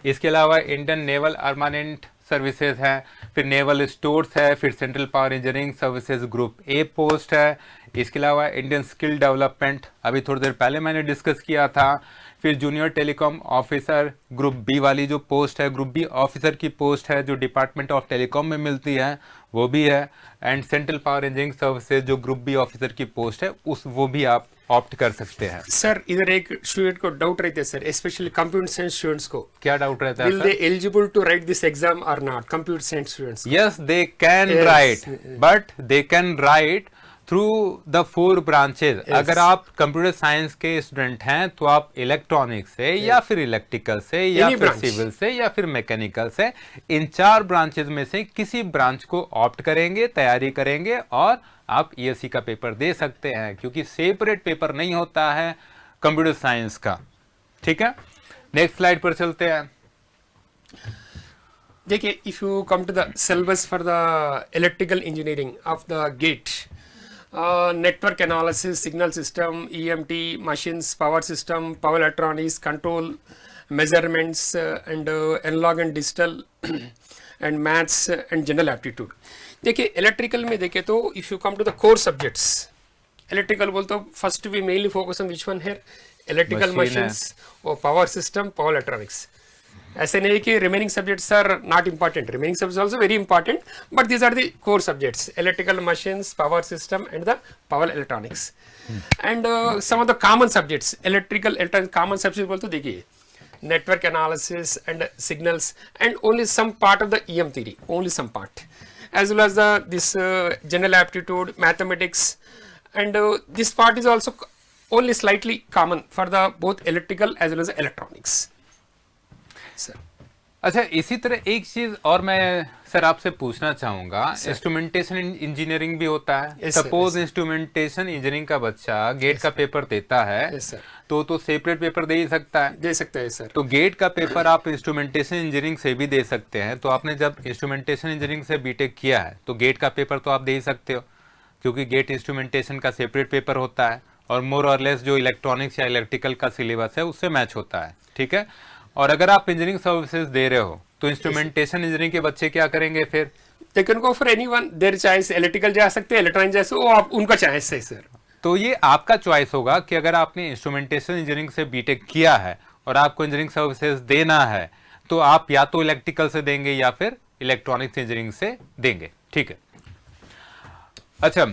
इसके अलावा इंडियन नेवल आर्मामेंट सर्विसेज है, फिर नेवल स्टोर्स है, फिर central power engineering services group A post है। इसके अलावा इंडियन स्किल डेवलपमेंट अभी थोड़ी देर पहले मैंने डिस्कस किया था। फिर junior telecom officer group B वाली जो पोस्ट है, ग्रुप बी ऑफिसर की पोस्ट है जो डिपार्टमेंट ऑफ टेलीकॉम में मिलती है, वो भी है। And central power engineering services जो ग्रुप बी ऑफिसर की पोस्ट है वो भी आप ऑप्ट कर सकते हैं। सर इधर एक स्टूडेंट को डाउट रहते हैं sir, specially computer science students को। क्या डाउट रहता है will they eligible to write this exam और not, computer science students? Yes they can write, but they can write through the 4 branches. अगर आप कंप्यूटर साइंस के स्टूडेंट हैं तो आप इलेक्ट्रॉनिक्स से या फिर इलेक्ट्रिकल से या फिर सिविल से या फिर मैकेनिकल से, इन 4 ब्रांचेज में से किसी ब्रांच को ऑप्ट करेंगे, तैयारी करेंगे और आप ईएससी का पेपर दे सकते हैं, क्योंकि सेपरेट पेपर नहीं होता है कंप्यूटर साइंस का। ठीक है, नेक्स्ट स्लाइड पर चलते हैं। देखिए, if you come to the syllabus for the electrical engineering of the GATE, network analysis, signal system, EMT, machines, power system, power electronics, control, measurements, and analog and digital, and maths and general aptitude. देखिए electrical में देखें तो if you come to the core subjects, electrical बोल तो first we mainly focus on which one है, electrical machines और power system, power electronics. ऐसे नहीं कि remaining subjects are not important, remaining subjects also very important, but these are the core subjects, electrical machines, power system and the power electronics. And some of the common subjects, electrical electronic common subject बोल तो देखिए network analysis and signals and only some part of the EM theory, only some part, as well as this general aptitude, mathematics, and this part is also only slightly common for the both electrical as well as electronics. Sir. अच्छा, इसी तरह एक चीज और मैं sir आपसे पूछना चाहूंगा, इंस्ट्रूमेंटेशन इंजीनियरिंग भी होता है। सपोज इंस्ट्रूमेंटेशन इंजीनियरिंग का बच्चा गेट का पेपर देता है, तो सेपरेट पेपर दे ही सकता है? दे सकता है सर। तो गेट का पेपर आप इंस्ट्रूमेंटेशन इंजीनियरिंग से भी दे सकते हैं। तो आपने जब इंस्ट्रूमेंटेशन इंजीनियरिंग से बीटेक किया है तो गेट का पेपर तो आप दे ही सकते हो, क्योंकि गेट इंस्ट्रूमेंटेशन का सेपरेट पेपर होता है और मोर और लेस जो इलेक्ट्रॉनिक्स या इलेक्ट्रिकल का सिलेबस है उससे मैच होता है। ठीक है, और अगर आप इंजीनियरिंग सर्विसेज दे रहे हो तो इंस्ट्रूमेंटेशन इंजीनियरिंग के बच्चे क्या करेंगे फिर? They can go for anyone, their choice, electrical जा सकते हैं, इलेक्ट्रॉनिक जा सकते हैं, वो आप उनका चॉइस है सर। तो ये आपका चॉइस होगा कि अगर आपने इंस्ट्रूमेंटेशन इंजीनियरिंग से बीटेक किया है और आपको इंजीनियरिंग सर्विसेज देना है तो आप या तो इलेक्ट्रिकल से देंगे या फिर इलेक्ट्रॉनिक्स इंजीनियरिंग से देंगे। ठीक है, अच्छा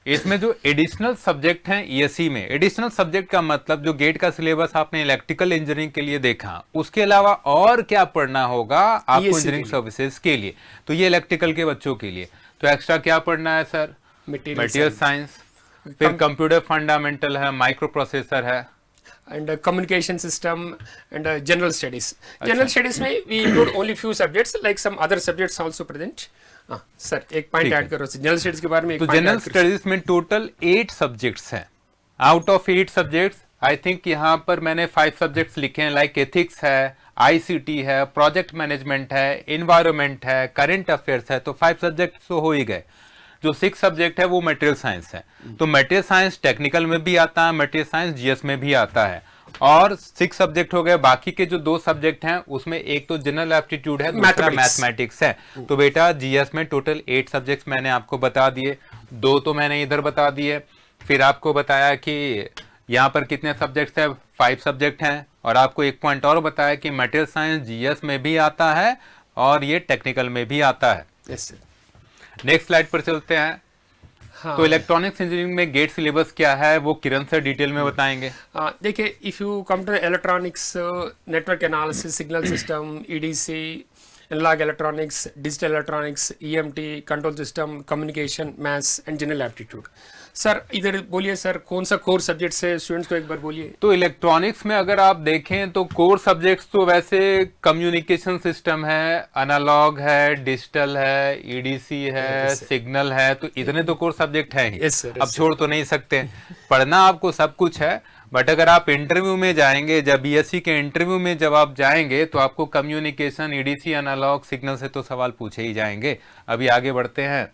इसमें जो एडिशनल सब्जेक्ट हैं ईएससी में, एडिशनल सब्जेक्ट का मतलब जो गेट का सिलेबस आपने इलेक्ट्रिकल इंजीनियरिंग के लिए देखा, उसके अलावा और क्या पढ़ना होगा आपको इंजीनियरिंग सर्विसेज के लिए, तो ये इलेक्ट्रिकल के बच्चों के लिए तो एक्स्ट्रा क्या पढ़ना है सर? मटेरियल साइंस, फिर कंप्यूटर फंडामेंटल है, माइक्रो प्रोसेसर है, and communication system and general studies. General studies में we include only few subjects like some other subjects also present. Sir एक पॉइंट ऐड करो जनरल स्टडीज के बारे में। तो जनरल स्टडीज में टोटल 8 सब्जेक्ट्स हैं। Out of 8 subjects I think यहाँ पर मैंने 5 सब्जेक्ट्स लिखे हैं, लाइक एथिक्स है, आईसीटी है, प्रोजेक्ट मैनेजमेंट है, इन्वायरमेंट है, करंट अफेयर्स है, तो 5 सब्जेक्ट तो हो ही गए। जो 6 सब्जेक्ट है वो मटेरियल साइंस है। तो मटेरियल साइंस टेक्निकल में भी आता है, मटेरियल साइंस जीएस में भी आता है, और 6 सब्जेक्ट हो गए। बाकी के जो 2 सब्जेक्ट हैं उसमें एक तो जनरल एप्टीट्यूड है, दूसरा मैथमेटिक्स है। तो बेटा जीएस में टोटल 8 सब्जेक्ट्स मैंने आपको बता दिए, 2 तो मैंने इधर बता दिए, फिर आपको बताया कि यहाँ पर कितने सब्जेक्ट्स हैं, 5 सब्जेक्ट हैं, और आपको एक पॉइंट और बताया कि मटेरियल साइंस जीएस में भी आता है और ये टेक्निकल में भी आता है। यस नेक्स्ट स्लाइड पर चलते हैं। हाँ। तो इलेक्ट्रॉनिक्स इंजीनियरिंग में गेट सिलेबस क्या है वो किरण सर डिटेल में बताएंगे। देखिए, if you come to electronics, network analysis, signal system, EDC, analog electronics, digital electronics, EMT, control system, communication, maths and general aptitude. Sir इधर बोलिए सर, कौन सा कोर सब्जेक्ट है, स्टूडेंट्स को एक बार बोलिए। तो इलेक्ट्रॉनिक्स में अगर आप देखें तो कोर सब्जेक्ट्स तो वैसे कम्युनिकेशन सिस्टम है, एनालॉग है, डिजिटल है, ईडीसी है, सिग्नल है, तो इतने तो कोर सब्जेक्ट हैं ही। अब छोड़ तो नहीं सकते, पढ़ना आपको सब कुछ है, बट अगर आप इंटरव्यू में जाएंगे, जब बीएससी के इंटरव्यू में जब आप जाएंगे तो आपको कम्युनिकेशन, ईडीसी, एनालॉग, सिग्नल से तो सवाल पूछे ही जाएंगे। अभी आगे बढ़ते हैं।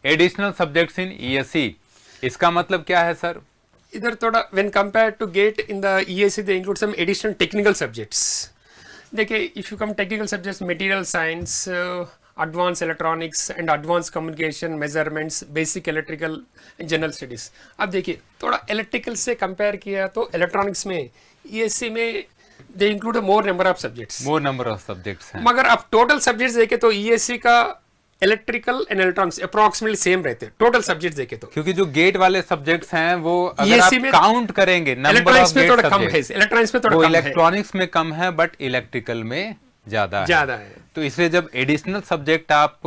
एडिशनल सब्जेक्ट्स इन ईएससी, इसका मतलब क्या है सर? इधर थोड़ा when compare to GATE in the ESC they include some additional technical subjects. देखिए, if you come technical subjects, material science, advance electronics and advance communication, measurements, basic electrical and general studies. अब देखिए, थोड़ा electrical से compare किया तो electronics में ESC में they include more number of subjects, more number of subjects हैं। मगर अब टोटल सब्जेक्ट्स देखे तो ईएससी का electrical and electronics approximately same रहते हैं टोटल सब्जेक्ट्स देखे तो, क्योंकि जो गेट वाले सब्जेक्ट्स हैं वो अगर आप काउंट करेंगे number of GATE subjects, electronics में थोड़ा कम है, इलेक्ट्रॉनिक्स में कम है बट इलेक्ट्रिकल में ज्यादा है। तो इसलिए जब एडिशनल सब्जेक्ट आप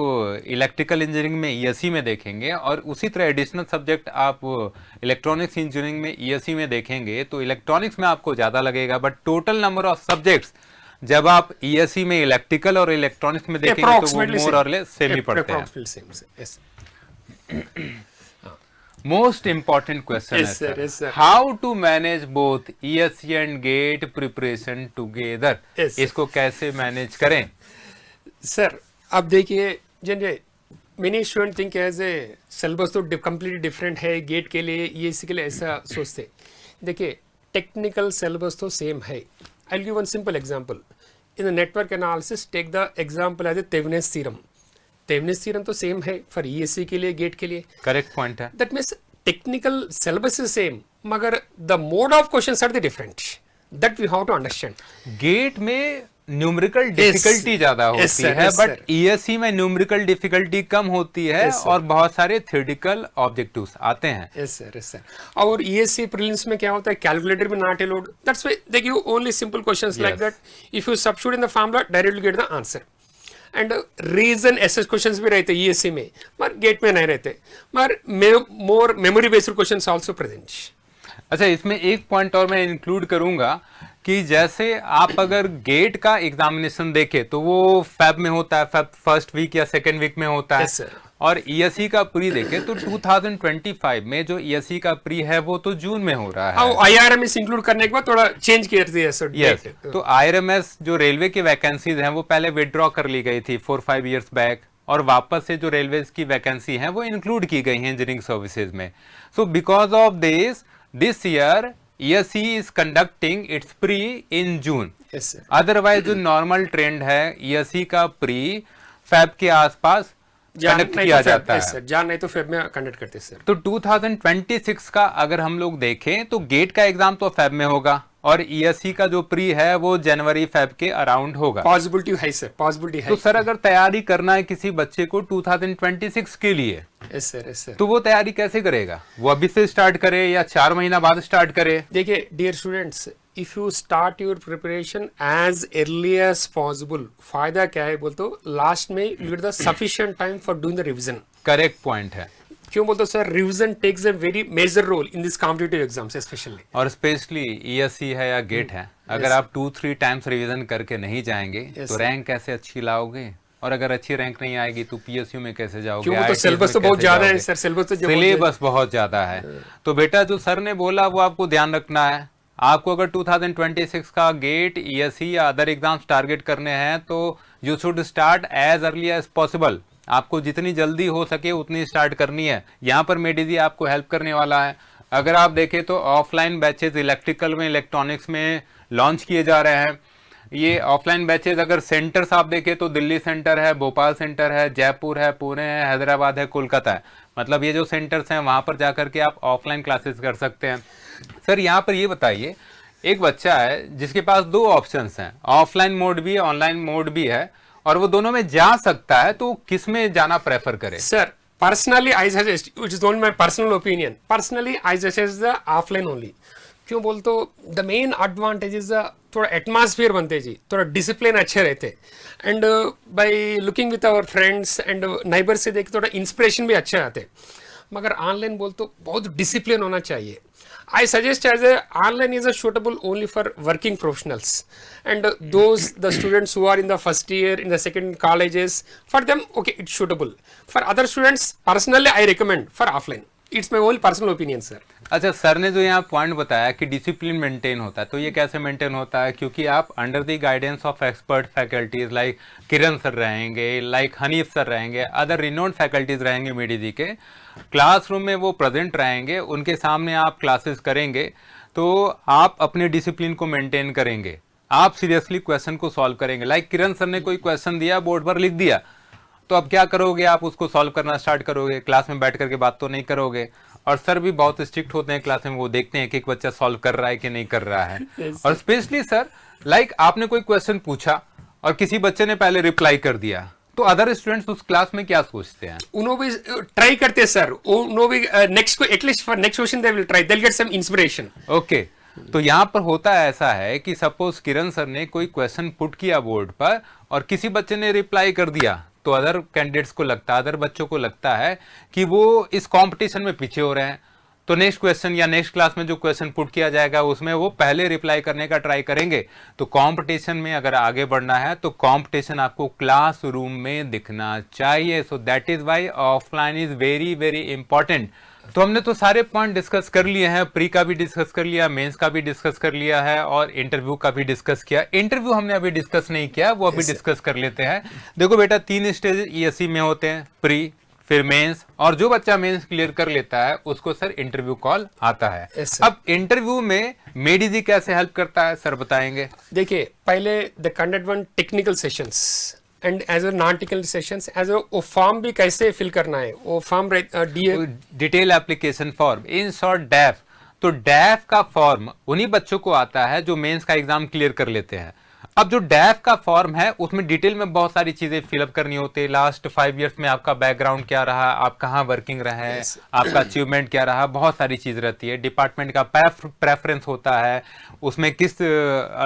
इलेक्ट्रिकल इंजीनियरिंग में ईएससी में देखेंगे और उसी तरह एडिशनल सब्जेक्ट आप इलेक्ट्रॉनिक्स इंजीनियरिंग में ईएससी में देखेंगे तो इलेक्ट्रॉनिक्स में आपको ज्यादा लगेगा, but total number of subjects जब आप ईएससी में इलेक्ट्रिकल और इलेक्ट्रॉनिक्स में देखेंगे तो वो मोर और लेस सेम ही पड़ते हैं। मोस्ट इंपॉर्टेंट क्वेश्चन है sir, how to manage both ESC and GATE preparation together, इसको कैसे मैनेज करें? सर अब देखिए, generally many student think as a syllabus तो कंप्लीटली डिफरेंट है गेट के लिए, ईएससी के लिए, ऐसा सोचते। देखिए, टेक्निकल सिलेबस तो सेम है। I'll give one simple example. In the network analysis, take the example as a Thevenin's theorem. Thevenin's theorem तो सेम है for ESC के लिए, गेट के लिए। करेक्ट पॉइंट है। That means technical syllabus is same, मगर the mode of questions are the different. That we have to understand. GATE में numerical difficulty ज्यादा होती है, बट ईएससी में न्यूमेरिकल डिफिकल्टी कम होती है और बहुत सारे थ्योरेटिकल ऑब्जेक्टिव्स आते हैं। Yes sir, yes sir. और ईएससी प्रीलिम्स में क्या होता है, कैलकुलेटर में not allowed, that's why they give only simple questions like that. If you substitute in the formula directly get the answer. And reason एसेस questions भी रहते हैं ईएससी में, मगर गेट में नहीं रहते, मगर मोर memory based questions also present. अच्छा, इसमें एक पॉइंट और मैं इंक्लूड करूंगा कि जैसे आप अगर गेट का एग्जामिनेशन देखें तो वो फेब में होता है, फेब फर्स्ट वीक या सेकेंड वीक में होता है। yes, और ईएससी का प्री देखें तो 2025 में जो ईएससी का प्री है वो तो जून में हो रहा है। आईआरएमएस इंक्लूड करने के बाद थोड़ा चेंज किया yes, तो आईआरएमएस जो रेलवे की वैकेंसीज हैं वो पहले विड्रॉ कर ली गई थी 4-5 ईयर्स बैक, और वापस से जो रेलवे की वैकेंसी है वो इंक्लूड की गई है इंजीनियरिंग सर्विसेज में। So because of this year ESC is conducting its pre in June. Yes, sir. Otherwise जो नॉर्मल ट्रेंड है ESC का प्री फेब के आसपास कंडक्ट किया जाता है। सर जान नहीं तो फेब में कंडक्ट करते हैं सर। तो 2026 का अगर हम लोग देखें तो गेट का एग्जाम तो फेब में होगा और ESC का जो प्री है वो जनवरी फेब के अराउंड होगा। पॉसिबिलिटी है सर, पॉसिबिलिटी है। तो सर अगर तैयारी करना है किसी बच्चे को 2026 के लिए, यस सर, यस सर, तो वो तैयारी कैसे करेगा? वो अभी से स्टार्ट करे या 4 महीना बाद स्टार्ट करे? देखिए dear students, if you start your preparation as early as possible, फायदा क्या है बोल तो लास्ट में you get the sufficient time for doing the revision. Correct point है। क्यों बोलते sir, revision takes a very major role in this competitive exams specially, और स्पेशली ESC है या गेट है, अगर आप 2-3 टाइम्स रिवीजन करके नहीं जाएंगे तो रैंक कैसे अच्छी लाओगे? और अगर अच्छी रैंक नहीं आएगी तो पीएसयू में कैसे जाओगे? क्यों? तो IITs सिलेबस में तो बहुत कैसे ज्यादा है जाओगे? सर, सिलेबस बहुत ज्यादा है। तो बेटा जो सर ने बोला वो आपको ध्यान रखना है। आपको अगर 2026 का गेट, ईएससी या अदर एग्जाम्स टारगेट करने हैं तो you should start as early as possible. आपको जितनी जल्दी हो सके उतनी स्टार्ट करनी है। यहाँ पर मेडिजी आपको हेल्प करने वाला है। अगर आप देखें तो ऑफलाइन बैचेज इलेक्ट्रिकल में, इलेक्ट्रॉनिक्स में लॉन्च किए जा रहे हैं। ये ऑफलाइन बैचेज अगर सेंटर्स आप देखें तो दिल्ली सेंटर है, भोपाल सेंटर है, जयपुर है, पुणे है, हैदराबाद है, कोलकाता है। मतलब ये जो सेंटर्स हैं वहां पर जाकर के आप ऑफलाइन क्लासेस कर सकते हैं। सर यहाँ पर ये बताइए, एक बच्चा है जिसके पास दो ऑप्शंस हैं, ऑफलाइन मोड भी है, ऑनलाइन मोड भी है, और वो दोनों में जा सकता है, तो किस में जाना प्रेफर करे? Sir personally I suggest, which is only my personal opinion, personally I suggest the offline only. क्यों बोल तो द मेन एडवांटेज इज थोड़ा एटमॉस्फेयर बनते जी, थोड़ा डिसिप्लिन अच्छे रहते, and by looking with our friends and neighbour से देख थोड़ा इंस्पिरेशन भी अच्छे आते। मगर ऑनलाइन बोल तो बहुत डिसिप्लिन होना चाहिए। I suggest as a online is a suitable only for working professionals and those the students who are in the first year, in the second colleges, for them okay it's suitable. For other students personally I recommend for offline. It's my own personal opinion sir. अच्छा, sir ने जो यहाँ point बताया कि discipline maintain होता है, तो ये कैसे मेंटेन होता है? क्योंकि आप under the guidance of expert faculties like Kiran sir रहेंगे, लाइक हनीफ सर रहेंगे, अदर रिनोन्ड फैकल्टीज रहेंगे मेडिजी के, क्लासरूम में वो प्रेजेंट रहेंगे, उनके सामने आप क्लासेस करेंगे, तो आप अपने डिसिप्लिन को मेंटेन करेंगे, आप सीरियसली क्वेश्चन को सॉल्व करेंगे। लाइक किरण सर ने कोई क्वेश्चन दिया, बोर्ड पर लिख दिया, तो अब क्या करोगे? आप उसको सॉल्व करना स्टार्ट करोगे, क्लास में बैठ करके बात तो नहीं करोगे। और सर भी बहुत स्ट्रिक्ट होते हैं क्लास में, वो देखते हैं कि एक बच्चा सॉल्व कर रहा है कि नहीं कर रहा है। और स्पेशली सर लाइक आपने कोई क्वेश्चन पूछा और किसी बच्चे ने पहले रिप्लाई कर दिया, तो अदर स्टूडेंट्स उस क्लास में क्या सोचते हैं? उन्हों भी ट्राई करते हैं सर, उन्हों भी नेक्स्ट को at least for next question they will try, they will get some inspiration. Okay, तो यहाँ पर होता है ऐसा है कि सपोज किरण सर ने कोई क्वेश्चन पुट किया बोर्ड पर और किसी बच्चे ने रिप्लाई कर दिया, तो अदर कैंडिडेट्स को लगता है, अदर बच्चों को लगता है कि वो इस कंपटीशन में पीछे हो रहे हैं, तो नेक्स्ट क्वेश्चन या नेक्स्ट क्लास में जो क्वेश्चन पुट किया जाएगा उसमें वो पहले रिप्लाई करने का ट्राई करेंगे। तो कंपटीशन में अगर आगे बढ़ना है तो कंपटीशन आपको क्लासरूम में दिखना चाहिए। सो that is why offline is very very important. तो हमने तो सारे पॉइंट डिस्कस कर लिए हैं, प्री का भी डिस्कस कर लिया, मेंस का भी डिस्कस कर लिया है और इंटरव्यू का भी डिस्कस किया। इंटरव्यू हमने अभी डिस्कस नहीं किया, वो अभी डिस्कस कर लेते हैं। देखो बेटा, 3 स्टेज ईएससी में होते हैं, प्री, फिर मेंस, और जो बच्चा मेंस क्लियर कर लेता है उसको सर इंटरव्यू कॉल आता है। अब इंटरव्यू में मेडिजी कैसे हेल्प करता है सर बताएंगे? देखिए, पहले the conduct one technical sessions and as a non technical sessions, as a वो फॉर्म भी कैसे फिल करना है, वो form detail application form, in short DAF. तो डैफ का फॉर्म उन्हीं बच्चों को आता है जो मेंस का एग्जाम क्लियर कर लेते हैं। अब जो डैफ का फॉर्म है उसमें डिटेल में बहुत सारी चीजें फिलअप करनी होती है। लास्ट 5 इयर्स में आपका बैकग्राउंड क्या रहा, आप कहाँ वर्किंग रहे हैं, आपका अचीवमेंट क्या रहा, बहुत सारी चीज रहती है। डिपार्टमेंट का प्रेफरेंस होता है, उसमें किस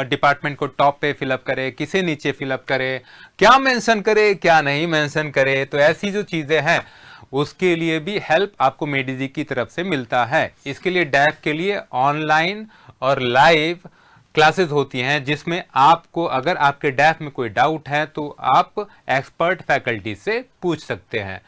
डिपार्टमेंट को टॉप पे फिलअप करे, किसे नीचे फिलअप करे, क्या मेंशन करे, क्या नहीं मेंशन करे। तो ऐसी जो चीजें हैं उसके लिए भी हेल्प आपको मेडिजी की तरफ से मिलता है। इसके लिए डैफ के लिए ऑनलाइन और लाइव क्लासेस होती हैं जिसमें आपको अगर आपके डैफ में कोई डाउट है तो आप एक्सपर्ट फैकल्टी से पूछ सकते हैं।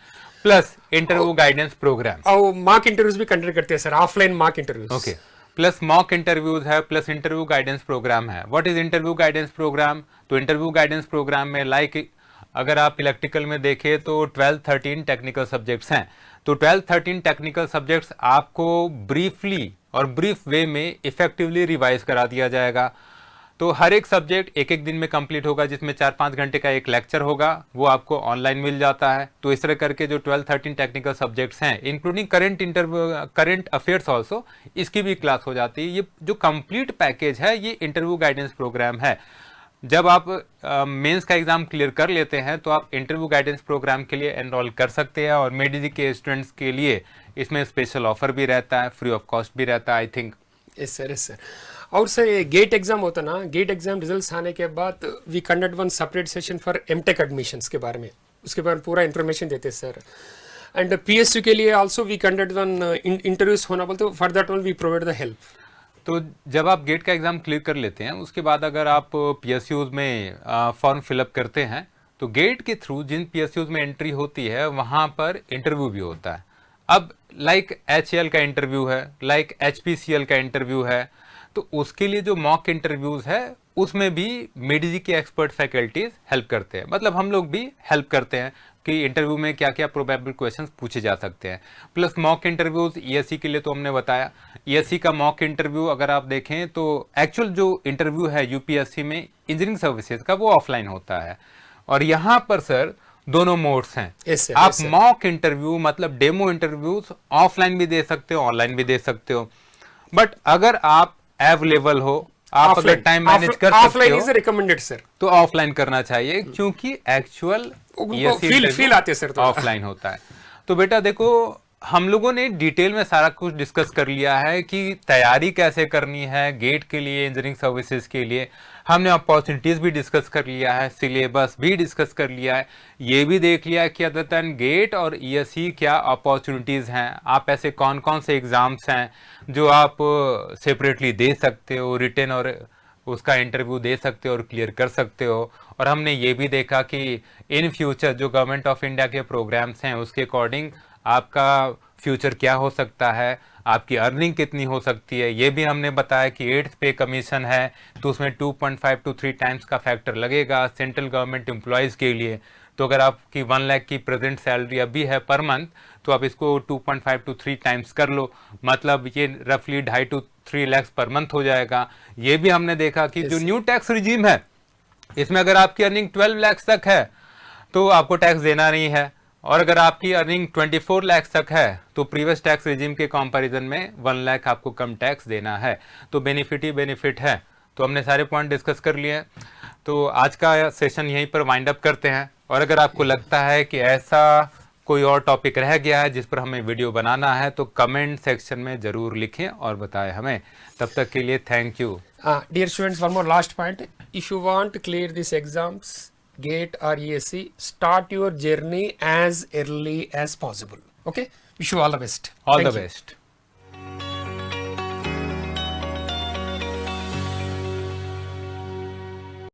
प्लस इंटरव्यू गाइडेंस प्रोग्राम और मॉक इंटरव्यूज भी कंडक्ट करते हैं sir, offline mock interviews. Okay, plus mock interviews है, प्लस इंटरव्यू गाइडेंस प्रोग्राम है। What is interview guidance programme? तो इंटरव्यू गाइडेंस प्रोग्राम में लाइक अगर आप इलेक्ट्रिकल में देखें तो 12-13 टेक्निकल सब्जेक्ट्स हैं। तो 12-13 टेक्निकल सब्जेक्ट्स आपको ब्रीफली और ब्रीफ वे में इफेक्टिवली रिवाइज करा दिया जाएगा। तो हर एक सब्जेक्ट एक एक दिन में कंप्लीट होगा, जिसमें 4-5 घंटे का एक लेक्चर होगा, वो आपको ऑनलाइन मिल जाता है। तो इस तरह करके जो 12-13 टेक्निकल सब्जेक्ट्स हैं इंक्लूडिंग करंट अफेयर्स ऑल्सो, इसकी भी क्लास हो जाती है। ये जो कंप्लीट पैकेज है ये इंटरव्यू गाइडेंस प्रोग्राम है। जब आप मेंस का एग्जाम क्लियर कर लेते हैं तो आप इंटरव्यू गाइडेंस प्रोग्राम के लिए एनरोल कर सकते हैं, और मेडिजी के स्टूडेंट्स के लिए इसमें स्पेशल ऑफर भी रहता है, फ्री ऑफ कॉस्ट भी रहता है I think. Yes sir, yes sir. और सर ये गेट एग्जाम होता ना, गेट एग्जाम रिजल्ट्स आने के बाद we conduct one separate session for MTech admissions के बारे में, उसके बारे में पूरा इन्फॉर्मेशन देते हैं सर। एंड पीएसयू के लिए also we conduct one interviews होना बोलते, for that one we provide the help. तो जब आप गेट का एग्जाम क्लियर कर लेते हैं उसके बाद अगर आप पीएसयूज में फॉर्म फिलअप करते हैं तो गेट के थ्रू जिन पीएसयूज में एंट्री होती है वहां पर इंटरव्यू भी होता है। अब लाइक HAL का इंटरव्यू है, लाइक HPCL का इंटरव्यू है, तो उसके लिए जो मॉक इंटरव्यूज है उसमें भी मेडिजी के एक्सपर्ट फैकल्टीज हेल्प करते हैं। मतलब हम लोग भी हेल्प करते हैं कि इंटरव्यू में क्या क्या प्रोबेबल क्वेश्चंस पूछे जा सकते हैं। प्लस मॉक इंटरव्यूज ESE के लिए तो हमने बताया, ESE का मॉक इंटरव्यू अगर आप देखें तो एक्चुअल जो इंटरव्यू है यूपीएससी में इंजीनियरिंग सर्विसेज का वो ऑफलाइन होता है। और यहाँ पर सर दोनों मोड्स हैं। Yes, sir, आप yes, sir. मॉक इंटरव्यू मतलब डेमो इंटरव्यूज ऑफलाइन भी दे सकते हो, ऑनलाइन भी दे सकते हो। बट अगर आप अवेलेबल हो, आप अगर टाइम मैनेज कर सकते ऑफलाइन हो इज रिकमेंडेड सर, तो ऑफलाइन करना चाहिए, क्योंकि एक्चुअल फील आते सर तो ऑफलाइन होता है। तो बेटा देखो, हम लोगों ने डिटेल में सारा कुछ डिस्कस कर लिया है कि तैयारी कैसे करनी है गेट के लिए, इंजीनियरिंग सर्विसेज के लिए। हमने अपॉर्चुनिटीज भी डिस्कस कर लिया है, सिलेबस भी डिस्कस कर लिया है, ये भी देख लिया है कि अदर देन गेट और ESE क्या अपॉर्चुनिटीज हैं, आप ऐसे कौन कौन से एग्जाम्स हैं जो आप सेपरेटली दे सकते हो, रिटन और उसका इंटरव्यू दे सकते हो और क्लियर कर सकते हो। और हमने ये भी देखा कि इन फ्यूचर जो गवर्नमेंट ऑफ इंडिया के प्रोग्राम्स हैं उसके अकॉर्डिंग आपका फ्यूचर क्या हो सकता है, आपकी अर्निंग कितनी हो सकती है, ये भी हमने बताया कि 8th पे कमीशन है तो उसमें 2.5 to 3 टाइम्स का फैक्टर लगेगा सेंट्रल गवर्नमेंट एम्प्लॉयज़ के लिए। तो अगर आपकी 1 लाख की प्रेजेंट सैलरी अभी है पर मंथ, तो आप इसको 2.5 to 3 टाइम्स कर लो, मतलब ये रफली 2.5 to 3 लाख पर मंथ हो जाएगा। ये भी हमने देखा कि जो न्यू टैक्स रिजीम है इसमें अगर आपकी अर्निंग 12 लाख तक है तो आपको टैक्स देना नहीं है, और अगर आपकी अर्निंग 24 लाख तक है तो प्रीवियस टैक्स रिजीम के कंपैरिजन में 1 लाख आपको कम टैक्स देना है। तो बेनिफिट ही बेनिफिट है। तो हमने सारे पॉइंट डिस्कस कर लिए हैं, तो आज का सेशन यहीं पर वाइंड अप करते हैं। और अगर आपको लगता है कि ऐसा कोई और टॉपिक रह गया है जिस पर हमें वीडियो बनाना है तो कमेंट सेक्शन में जरूर लिखें और बताएं हमें। तब तक के लिए thank you. Dear students, one more last point. If you want to clear these exams, GATE or ESE, start your journey as early as possible. Okay? Wish you all the best. All Thank the you. Best.